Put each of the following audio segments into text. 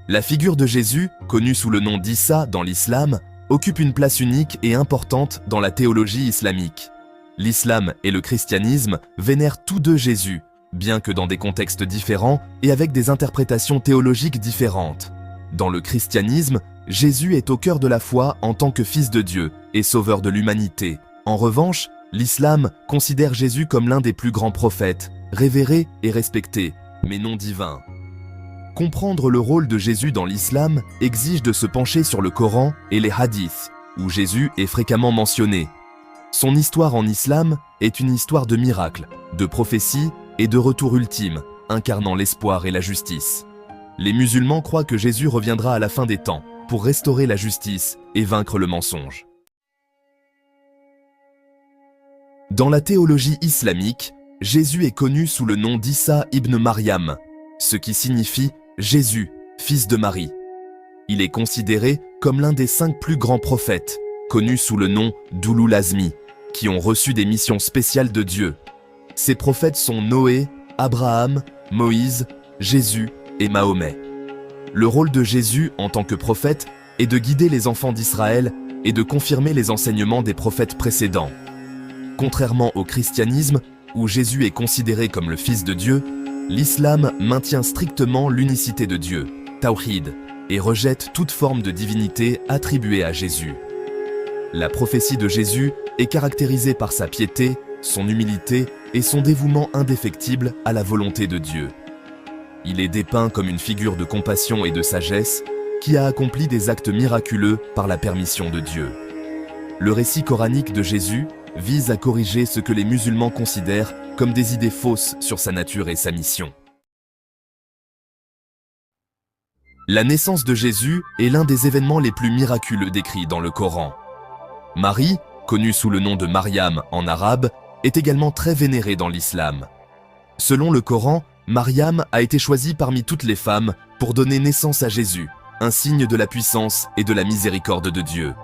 La figure de Jésus, connue sous le nom d'Issa dans l'islam, occupe une place unique et importante dans la théologie islamique. L'islam et le christianisme vénèrent tous deux Jésus, bien que dans des contextes différents et avec des interprétations théologiques différentes. Dans le christianisme, Jésus est au cœur de la foi en tant que Fils de Dieu et Sauveur de l'humanité. En revanche, l'islam considère Jésus comme l'un des plus grands prophètes, révéré et respecté, mais non divin. Comprendre le rôle de Jésus dans l'islam exige de se pencher sur le Coran et les hadiths, où Jésus est fréquemment mentionné. Son histoire en islam est une histoire de miracles, de prophéties et de retour ultime, incarnant l'espoir et la justice. Les musulmans croient que Jésus reviendra à la fin des temps pour restaurer la justice et vaincre le mensonge. Dans la théologie islamique, Jésus est connu sous le nom d'Issa ibn Maryam, ce qui signifie Jésus, fils de Marie. Il est considéré comme l'un des 5 plus grands prophètes, connus sous le nom d'Ulul Azmi, qui ont reçu des missions spéciales de Dieu. Ces prophètes sont Noé, Abraham, Moïse, Jésus et Mahomet. Le rôle de Jésus en tant que prophète est de guider les enfants d'Israël et de confirmer les enseignements des prophètes précédents. Contrairement au christianisme, où Jésus est considéré comme le Fils de Dieu, l'islam maintient strictement l'unicité de Dieu, Tawhid, et rejette toute forme de divinité attribuée à Jésus. La prophétie de Jésus est caractérisée par sa piété, son humilité et son dévouement indéfectible à la volonté de Dieu. Il est dépeint comme une figure de compassion et de sagesse qui a accompli des actes miraculeux par la permission de Dieu. Le récit coranique de Jésus vise à corriger ce que les musulmans considèrent comme des idées fausses sur sa nature et sa mission. La naissance de Jésus est l'un des événements les plus miraculeux décrits dans le Coran. Marie, connue sous le nom de Maryam en arabe, est également très vénérée dans l'islam. Selon le Coran, Maryam a été choisie parmi toutes les femmes pour donner naissance à Jésus, un signe de la puissance et de la miséricorde de Dieu.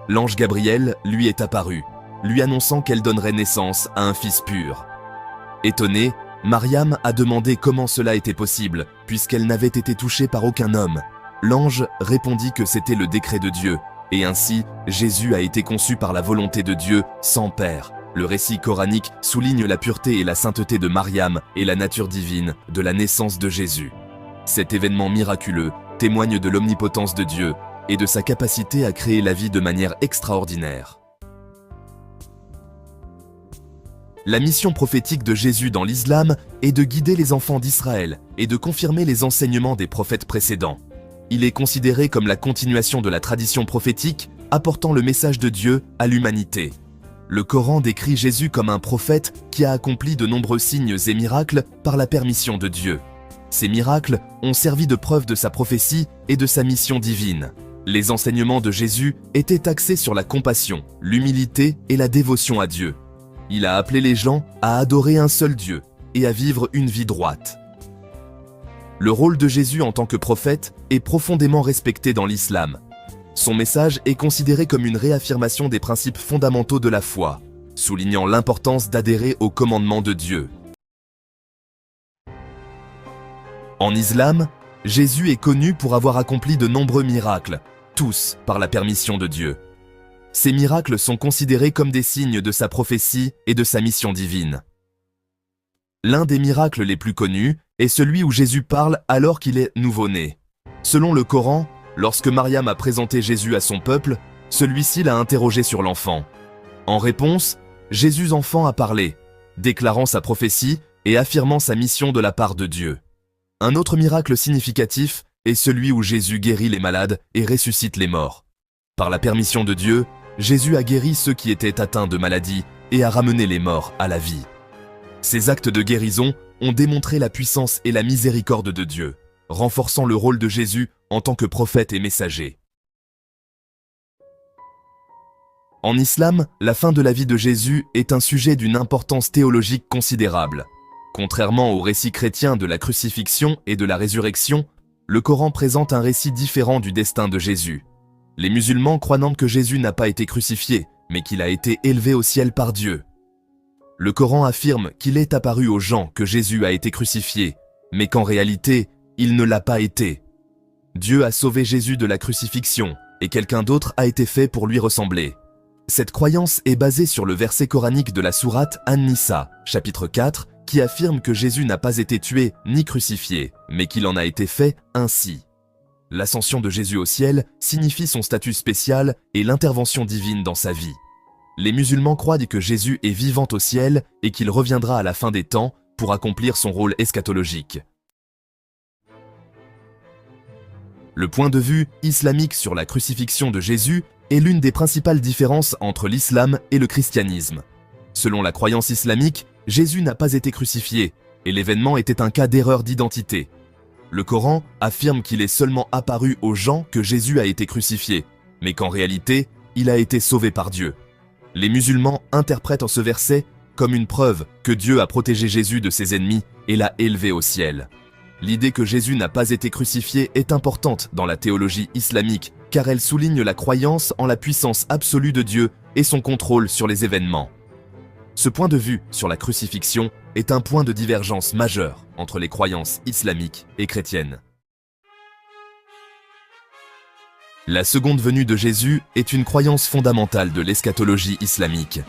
L'ange Gabriel lui est apparu, lui annonçant qu'elle donnerait naissance à un fils pur. Étonnée, Maryam a demandé comment cela était possible, puisqu'elle n'avait été touchée par aucun homme. L'ange répondit que c'était le décret de Dieu, et ainsi, Jésus a été conçu par la volonté de Dieu sans père. Le récit coranique souligne la pureté et la sainteté de Maryam et la nature divine de la naissance de Jésus. Cet événement miraculeux témoigne de l'omnipotence de Dieu et de sa capacité à créer la vie de manière extraordinaire. La mission prophétique de Jésus dans l'islam est de guider les enfants d'Israël et de confirmer les enseignements des prophètes précédents. Il est considéré comme la continuation de la tradition prophétique, apportant le message de Dieu à l'humanité. Le Coran décrit Jésus comme un prophète qui a accompli de nombreux signes et miracles par la permission de Dieu. Ces miracles ont servi de preuve de sa prophétie et de sa mission divine. Les enseignements de Jésus étaient axés sur la compassion, l'humilité et la dévotion à Dieu. Il a appelé les gens à adorer un seul Dieu et à vivre une vie droite. Le rôle de Jésus en tant que prophète est profondément respecté dans l'islam. Son message est considéré comme une réaffirmation des principes fondamentaux de la foi, soulignant l'importance d'adhérer aux commandements de Dieu. En islam, Jésus est connu pour avoir accompli de nombreux miracles, tous par la permission de Dieu. Ces miracles sont considérés comme des signes de sa prophétie et de sa mission divine. L'un des miracles les plus connus est celui où Jésus parle alors qu'il est nouveau-né. Selon le Coran, lorsque Maryam a présenté Jésus à son peuple, celui-ci l'a interrogé sur l'enfant. En réponse, Jésus enfant a parlé, déclarant sa prophétie et affirmant sa mission de la part de Dieu. Un autre miracle significatif est celui où Jésus guérit les malades et ressuscite les morts. Par la permission de Dieu, Jésus a guéri ceux qui étaient atteints de maladies et a ramené les morts à la vie. Ces actes de guérison ont démontré la puissance et la miséricorde de Dieu, renforçant le rôle de Jésus en tant que prophète et messager. En islam, la fin de la vie de Jésus est un sujet d'une importance théologique considérable. Contrairement au récit chrétien de la crucifixion et de la résurrection, le Coran présente un récit différent du destin de Jésus. Les musulmans croient que Jésus n'a pas été crucifié, mais qu'il a été élevé au ciel par Dieu. Le Coran affirme qu'il est apparu aux gens que Jésus a été crucifié, mais qu'en réalité, il ne l'a pas été. Dieu a sauvé Jésus de la crucifixion et quelqu'un d'autre a été fait pour lui ressembler. Cette croyance est basée sur le verset coranique de la sourate An-Nisa, chapitre 4, qui affirme que Jésus n'a pas été tué ni crucifié, mais qu'il en a été fait ainsi. L'ascension de Jésus au ciel signifie son statut spécial et l'intervention divine dans sa vie. Les musulmans croient que Jésus est vivant au ciel et qu'il reviendra à la fin des temps pour accomplir son rôle eschatologique. Le point de vue islamique sur la crucifixion de Jésus est l'une des principales différences entre l'islam et le christianisme. Selon la croyance islamique, Jésus n'a pas été crucifié et l'événement était un cas d'erreur d'identité. Le Coran affirme qu'il est seulement apparu aux gens que Jésus a été crucifié, mais qu'en réalité, il a été sauvé par Dieu. Les musulmans interprètent ce verset comme une preuve que Dieu a protégé Jésus de ses ennemis et l'a élevé au ciel. L'idée que Jésus n'a pas été crucifié est importante dans la théologie islamique car elle souligne la croyance en la puissance absolue de Dieu et son contrôle sur les événements. Ce point de vue sur la crucifixion est un point de divergence majeur entre les croyances islamiques et chrétiennes. La seconde venue de Jésus est une croyance fondamentale de l'eschatologie islamique.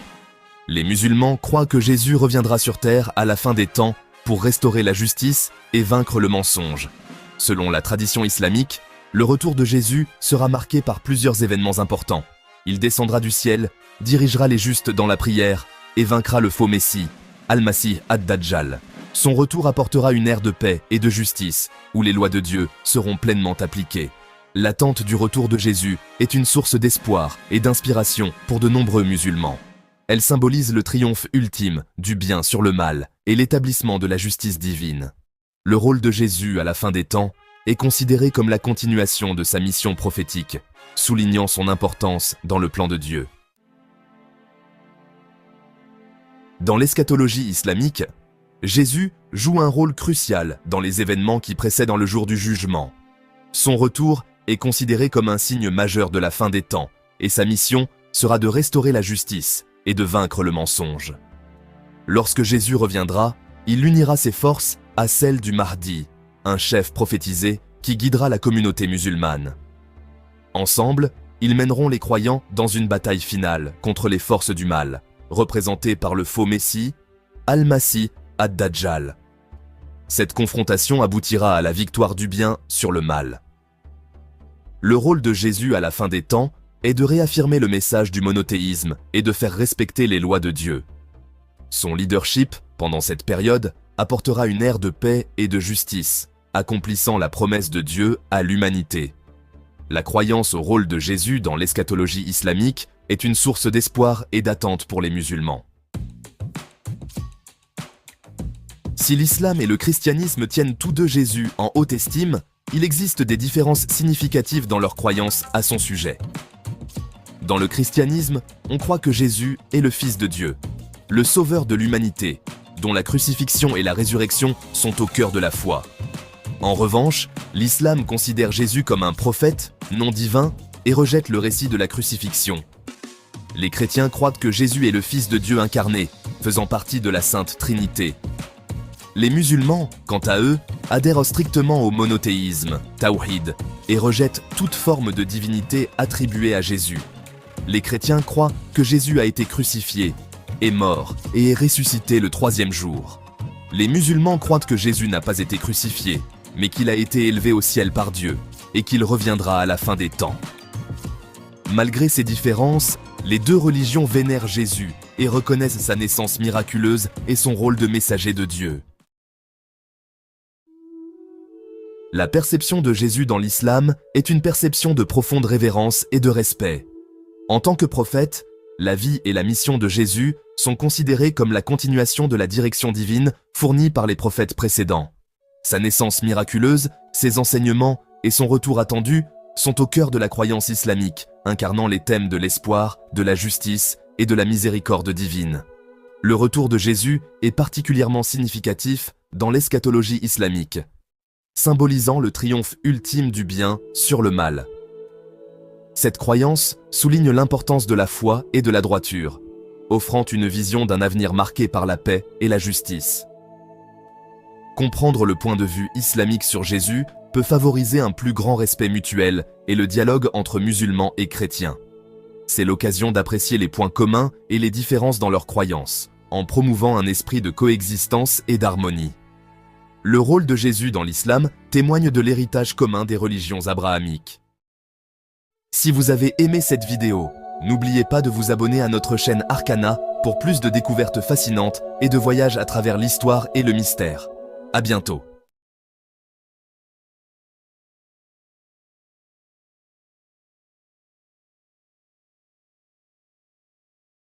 Les musulmans croient que Jésus reviendra sur terre à la fin des temps pour restaurer la justice et vaincre le mensonge. Selon la tradition islamique, le retour de Jésus sera marqué par plusieurs événements importants. Il descendra du ciel, dirigera les justes dans la prière et vaincra le faux Messie, Al-Masih ad-Dajjal. Son retour apportera une ère de paix et de justice, où les lois de Dieu seront pleinement appliquées. L'attente du retour de Jésus est une source d'espoir et d'inspiration pour de nombreux musulmans. Elle symbolise le triomphe ultime du bien sur le mal et l'établissement de la justice divine. Le rôle de Jésus à la fin des temps est considéré comme la continuation de sa mission prophétique, soulignant son importance dans le plan de Dieu. Dans l'eschatologie islamique, Jésus joue un rôle crucial dans les événements qui précèdent le jour du jugement. Son retour est considéré comme un signe majeur de la fin des temps, et sa mission sera de restaurer la justice et de vaincre le mensonge. Lorsque Jésus reviendra, il unira ses forces à celles du Mahdi, un chef prophétisé qui guidera la communauté musulmane. Ensemble, ils mèneront les croyants dans une bataille finale contre les forces du mal, représentées par le faux Messie, Al-Masih ad-Dajjal. Cette confrontation aboutira à la victoire du bien sur le mal. Le rôle de Jésus à la fin des temps est de réaffirmer le message du monothéisme et de faire respecter les lois de Dieu. Son leadership, pendant cette période, apportera une ère de paix et de justice, accomplissant la promesse de Dieu à l'humanité. La croyance au rôle de Jésus dans l'eschatologie islamique est une source d'espoir et d'attente pour les musulmans. Si l'islam et le christianisme tiennent tous deux Jésus en haute estime, il existe des différences significatives dans leurs croyances à son sujet. Dans le christianisme, on croit que Jésus est le Fils de Dieu, le sauveur de l'humanité, dont la crucifixion et la résurrection sont au cœur de la foi. En revanche, l'islam considère Jésus comme un prophète, non divin, et rejette le récit de la crucifixion. Les chrétiens croient que Jésus est le Fils de Dieu incarné, faisant partie de la Sainte Trinité. Les musulmans, quant à eux, adhèrent strictement au monothéisme, Tawhid, et rejettent toute forme de divinité attribuée à Jésus. Les chrétiens croient que Jésus a été crucifié, est mort et est ressuscité le troisième jour. Les musulmans croient que Jésus n'a pas été crucifié, mais qu'il a été élevé au ciel par Dieu et qu'il reviendra à la fin des temps. Malgré ces différences, les deux religions vénèrent Jésus et reconnaissent sa naissance miraculeuse et son rôle de messager de Dieu. La perception de Jésus dans l'islam est une perception de profonde révérence et de respect. En tant que prophète, la vie et la mission de Jésus sont considérées comme la continuation de la direction divine fournie par les prophètes précédents. Sa naissance miraculeuse, ses enseignements et son retour attendu sont au cœur de la croyance islamique, incarnant les thèmes de l'espoir, de la justice et de la miséricorde divine. Le retour de Jésus est particulièrement significatif dans l'eschatologie islamique, symbolisant le triomphe ultime du bien sur le mal. Cette croyance souligne l'importance de la foi et de la droiture, offrant une vision d'un avenir marqué par la paix et la justice. Comprendre le point de vue islamique sur Jésus peut favoriser un plus grand respect mutuel et le dialogue entre musulmans et chrétiens. C'est l'occasion d'apprécier les points communs et les différences dans leurs croyances, en promouvant un esprit de coexistence et d'harmonie. Le rôle de Jésus dans l'islam témoigne de l'héritage commun des religions abrahamiques. Si vous avez aimé cette vidéo, n'oubliez pas de vous abonner à notre chaîne Arcana pour plus de découvertes fascinantes et de voyages à travers l'histoire et le mystère. À bientôt.